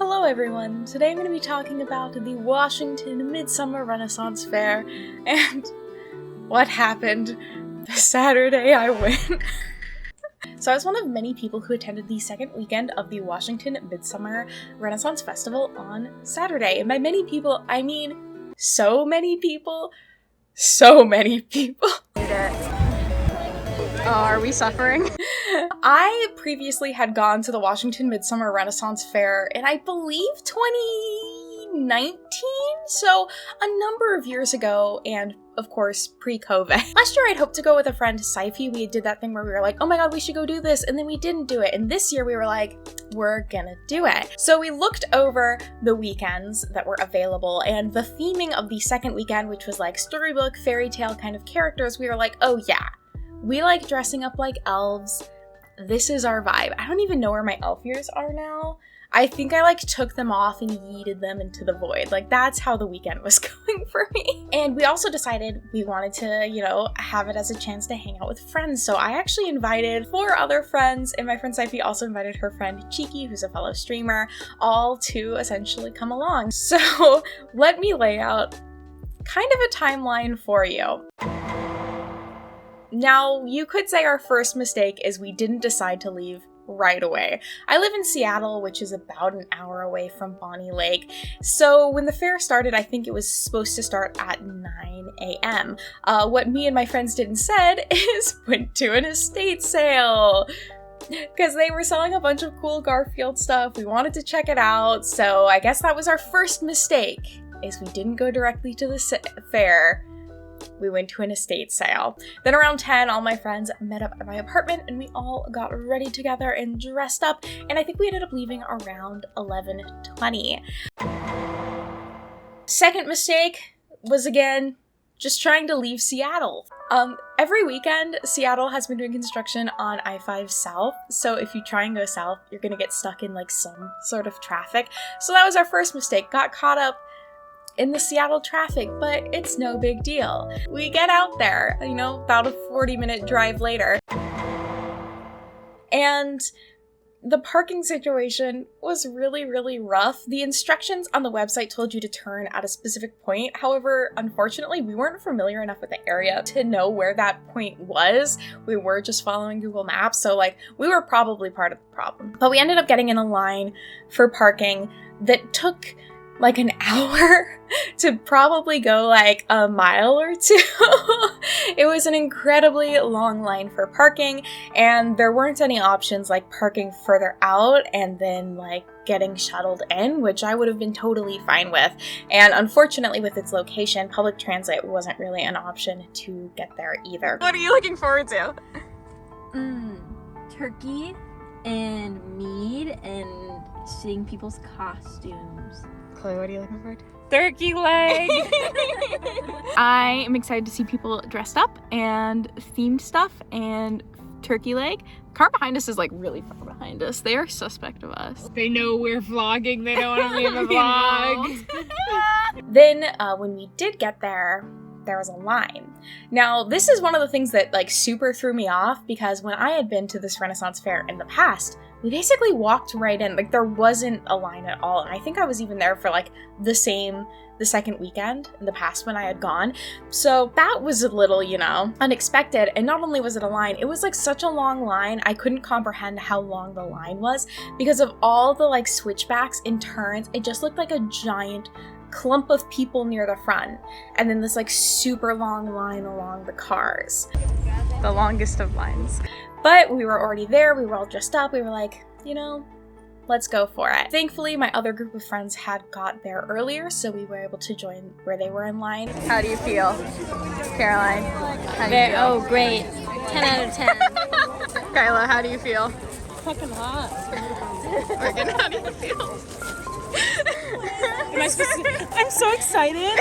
Hello everyone! Today I'm going to be talking about the Washington Midsummer Renaissance Fair and what happened the Saturday I went. So I was one of many people who attended the second weekend of the Washington Midsummer Renaissance Festival on Saturday. And by many people, I mean so many people. So many people. Oh, are we suffering? I previously had gone to the Washington Midsummer Renaissance Fair in, I believe, 2019? So a number of years ago, and of course, pre-COVID. Last year I'd hoped to go with a friend, Saifi. We did that thing where we were like, oh my god, we should go do this, and then we didn't do it. And this year we were like, we're gonna do it. So we looked over the weekends that were available, and the theming of the second weekend, which was like storybook, fairy tale kind of characters, we were like, oh yeah. We like dressing up like elves. This is our vibe. I don't even know where my elf ears are now. I think I like took them off and yeeted them into the void. Like that's how the weekend was going for me. And we also decided we wanted to, have it as a chance to hang out with friends. So I actually invited 4 other friends, and my friend Saifi also invited her friend Cheeky, who's a fellow streamer, all to essentially come along. So let me lay out kind of a timeline for you. Now, you could say our first mistake is we didn't decide to leave right away. I live in Seattle, which is about an hour away from Bonnie Lake. So when the fair started, I think it was supposed to start at 9 a.m. What me and my friends did instead is went to an estate sale. Because they were selling a bunch of cool Garfield stuff. We wanted to check it out. So I guess that was our first mistake, is we didn't go directly to the fair. We went to an estate sale. Then around 10, all my friends met up at my apartment and we all got ready together and dressed up. And I think we ended up leaving around 11:20. Second mistake was, again, just trying to leave Seattle. Every weekend, Seattle has been doing construction on I-5 South. So if you try and go south, you're gonna get stuck in like some sort of traffic. So that was our first mistake. Got caught up in the Seattle traffic, but it's no big deal. We get out there, about a 40-minute drive later. And the parking situation was really, really rough. The instructions on the website told you to turn at a specific point. However, unfortunately, we weren't familiar enough with the area to know where that point was. We were just following Google Maps, so we were probably part of the problem. But we ended up getting in a line for parking that took like an hour to probably go like a mile or two. It was an incredibly long line for parking, and there weren't any options like parking further out and then like getting shuttled in, which I would have been totally fine with. And unfortunately, with its location, public transit wasn't really an option to get there either. What are you looking forward to? Turkey and mead and seeing people's costumes. Chloe, what are you looking forward to? Turkey leg! I am excited to see people dressed up and themed stuff and turkey leg. The car behind us is like really far behind us. They are suspect of us. They know we're vlogging. They don't want to be in the vlog. Then when we did get there was a line. Now, this is one of the things that super threw me off, because when I had been to this Renaissance fair in the past, we basically walked right in. There wasn't a line at all. And I think I was even there for the second weekend in the past when I had gone. So that was a little, unexpected. And not only was it a line, it was such a long line. I couldn't comprehend how long the line was because of all the switchbacks and turns. It just looked like a giant clump of people near the front, and then this super long line along the cars. The longest of lines. But we were already there, we were all dressed up, we were like, let's go for it. Thankfully, my other group of friends had got there earlier, so we were able to join where they were in line. How do you feel, Caroline? How do you feel? Oh, great. 10 out of 10. Kyla, how do you feel? Fucking hot. Morgan, how do you feel? I'm so excited.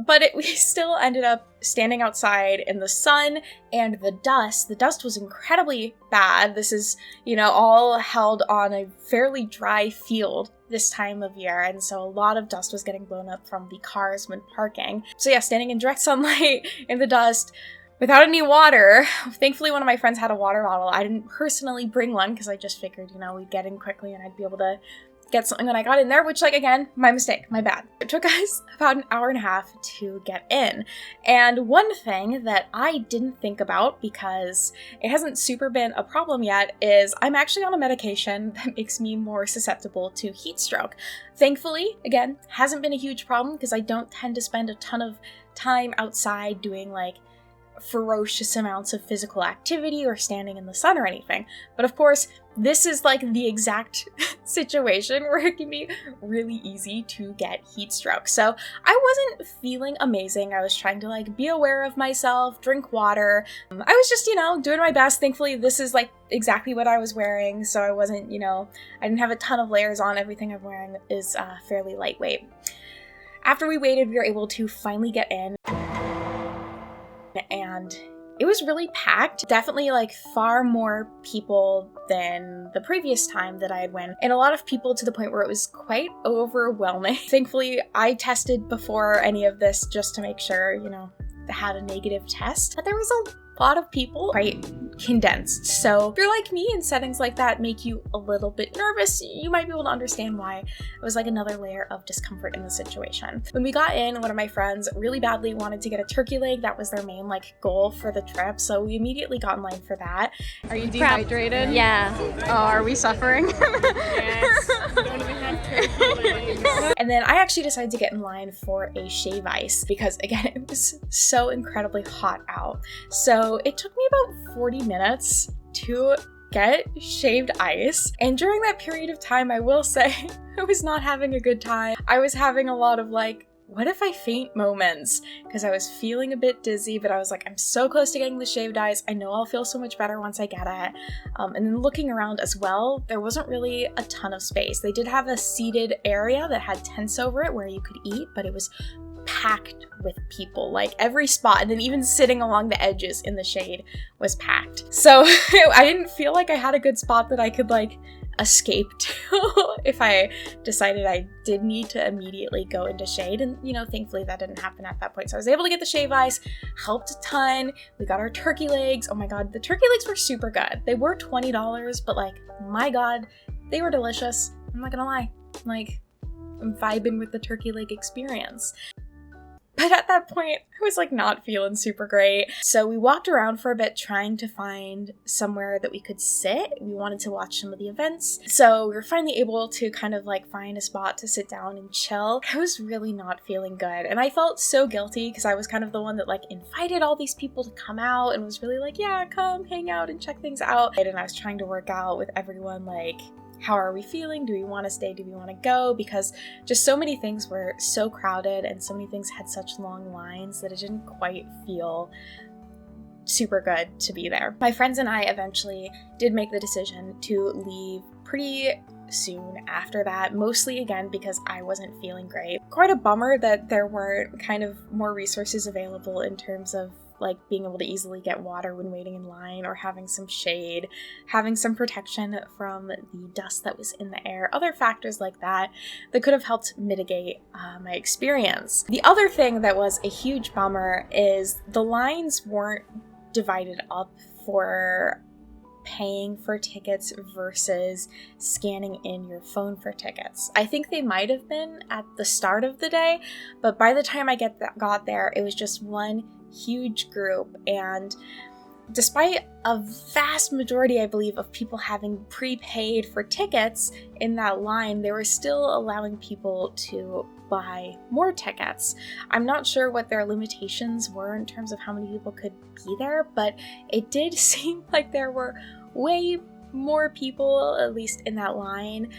But we still ended up standing outside in the sun and the dust. The dust was incredibly bad. This is, all held on a fairly dry field this time of year, and so a lot of dust was getting blown up from the cars when parking. So yeah, standing in direct sunlight in the dust without any water. Thankfully, one of my friends had a water bottle. I didn't personally bring one because I just figured, you know, we'd get in quickly and I'd be able to get something when I got in there, which, like, again, my mistake, my bad. It took us about an hour and a half to get in. And one thing that I didn't think about, because it hasn't super been a problem yet, is I'm actually on a medication that makes me more susceptible to heat stroke. Thankfully, again, hasn't been a huge problem because I don't tend to spend a ton of time outside doing, like, ferocious amounts of physical activity or standing in the sun or anything. But of course, this is like the exact situation where it can be really easy to get heat stroke. So I wasn't feeling amazing. I was trying to like be aware of myself, drink water. I was just, you know, doing my best. Thankfully, this is like exactly what I was wearing. So I wasn't, you know, I didn't have a ton of layers on. Everything I'm wearing is fairly lightweight. After we waited, we were able to finally get in. And it was really packed. Definitely like far more people than the previous time that I had went, and a lot of people to the point where it was quite overwhelming. Thankfully, I tested before any of this just to make sure, you know, I had a negative test. But there was a lot of people, quite condensed. So if you're like me and settings like that make you a little bit nervous, you might be able to understand why it was like another layer of discomfort in the situation. When we got in, one of my friends really badly wanted to get a turkey leg. That was their main like goal for the trip. So we immediately got in line for that. Are you dehydrated? Yeah. Oh, are we suffering? Yes. We don't even have turkey legs. And then I actually decided to get in line for a shave ice because again, it was so incredibly hot out. So it took me about 40 minutes to get shaved ice. And during that period of time, I will say, I was not having a good time. I was having a lot of like, what if I faint moments? Because I was feeling a bit dizzy, but I was like, I'm so close to getting the shaved ice. I know I'll feel so much better once I get it. And then looking around as well, there wasn't really a ton of space. They did have a seated area that had tents over it where you could eat, but it was packed with people, like every spot, and then even sitting along the edges in the shade was packed. So I didn't feel like I had a good spot that I could like escape to if I decided I did need to immediately go into shade. And you know, thankfully that didn't happen at that point. So I was able to get the shave ice, helped a ton. We got our turkey legs. Oh my god, the turkey legs were super good. They were $20, but like, my god, they were delicious. I'm not gonna lie. Like, I'm vibing with the turkey leg experience. But at that point, I was like not feeling super great. So we walked around for a bit trying to find somewhere that we could sit. We wanted to watch some of the events. So we were finally able to kind of like find a spot to sit down and chill. I was really not feeling good. And I felt so guilty because I was kind of the one that like invited all these people to come out and was really like, yeah, come hang out and check things out. And I was trying to work out with everyone like, how are we feeling? Do we want to stay? Do we want to go? Because just so many things were so crowded and so many things had such long lines that it didn't quite feel super good to be there. My friends and I eventually did make the decision to leave pretty soon after that, mostly again because I wasn't feeling great. Quite a bummer that there weren't kind of more resources available in terms of like being able to easily get water when waiting in line, or having some shade, having some protection from the dust that was in the air, other factors like that that could have helped mitigate my experience. The other thing that was a huge bummer is the lines weren't divided up for paying for tickets versus scanning in your phone for tickets. I think they might have been at the start of the day, but by the time I got there, it was just one huge group. And despite a vast majority, I believe, of people having prepaid for tickets in that line, they were still allowing people to buy more tickets. I'm not sure what their limitations were in terms of how many people could be there, but it did seem like there were way more people, at least in that line,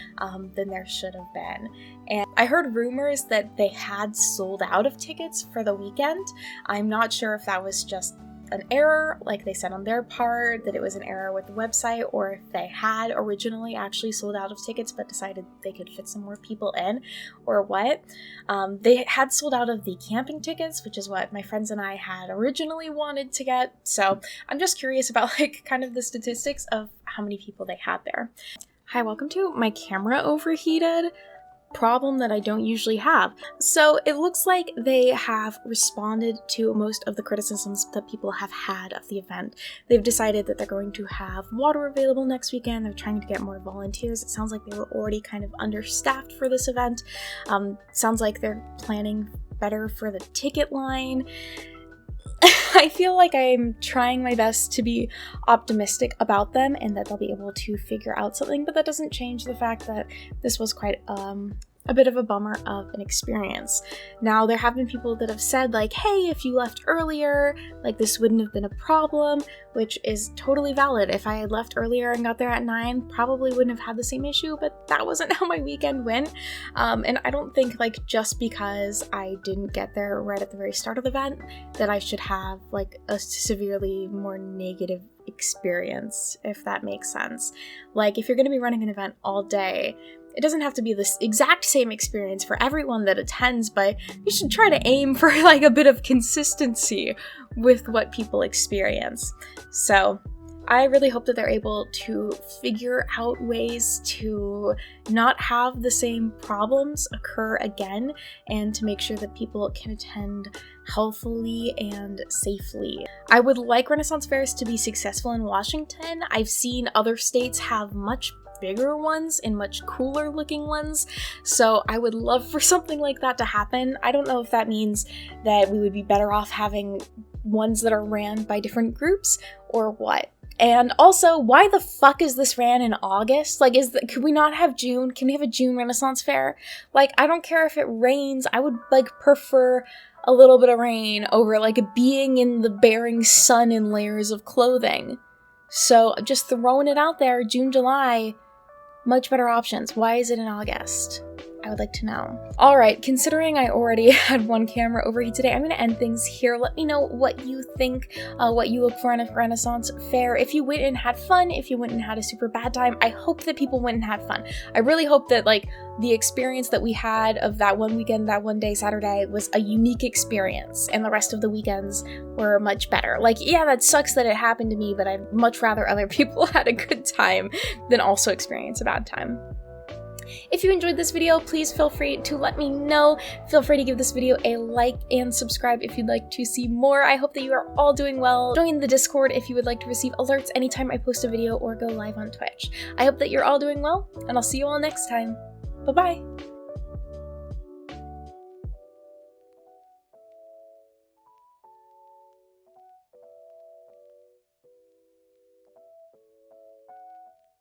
than there should have been. And I heard rumors that they had sold out of tickets for the weekend. I'm not sure if that was just an error, like they said on their part, that it was an error with the website, or if they had originally actually sold out of tickets but decided they could fit some more people in, or what. They had sold out of the camping tickets, which is what my friends and I had originally wanted to get. So I'm just curious about like kind of the statistics of how many people they had there. Hi, welcome to My Camera Overheated. problem that I don't usually have. So it looks like they have responded to most of the criticisms that people have had of the event. They've decided that they're going to have water available next weekend. They're trying to get more volunteers. It sounds like they were already kind of understaffed for this event. Sounds like they're planning better for the ticket line. I feel like I'm trying my best to be optimistic about them and that they'll be able to figure out something, but that doesn't change the fact that this was quite a bit of a bummer of an experience. Now, there have been people that have said, like, hey, if you left earlier, like, this wouldn't have been a problem, which is totally valid. If I had left earlier and got there at 9, probably wouldn't have had the same issue, but that wasn't how my weekend went. And I don't think, like, just because I didn't get there right at the very start of the event, that I should have, like, a severely more negative experience, if that makes sense. Like, if you're going to be running an event all day, it doesn't have to be this exact same experience for everyone that attends, but you should try to aim for like a bit of consistency with what people experience. So I really hope that they're able to figure out ways to not have the same problems occur again and to make sure that people can attend healthfully and safely. I would like Renaissance fairs to be successful in Washington. I've seen other states have much bigger ones and much cooler looking ones, so I would love for something like that to happen. I don't know if that means that we would be better off having ones that are ran by different groups or what. And also, why the fuck is this ran in August? Like, could we not have June? Can we have a June Renaissance fair? Like, I don't care if it rains. I would, like, prefer a little bit of rain over, like, being in the bearing sun in layers of clothing. So, just throwing it out there, June, July, much better options. Why is it in August? I would like to know. Alright, considering I already had one camera overheat today, I'm going to end things here. Let me know what you think, what you look for in a Renaissance fair. If you went and had fun, if you went and had a super bad time, I hope that people went and had fun. I really hope that, like, the experience that we had of that one weekend, that one day, Saturday, was a unique experience, and the rest of the weekends were much better. Like, yeah, that sucks that it happened to me, but I'd much rather other people had a good time than also experience a bad time. If you enjoyed this video, please feel free to let me know. Feel free to give this video a like and subscribe if you'd like to see more. I hope that you are all doing well. Join the Discord if you would like to receive alerts anytime I post a video or go live on Twitch. I hope that you're all doing well, and I'll see you all next time. Bye-bye!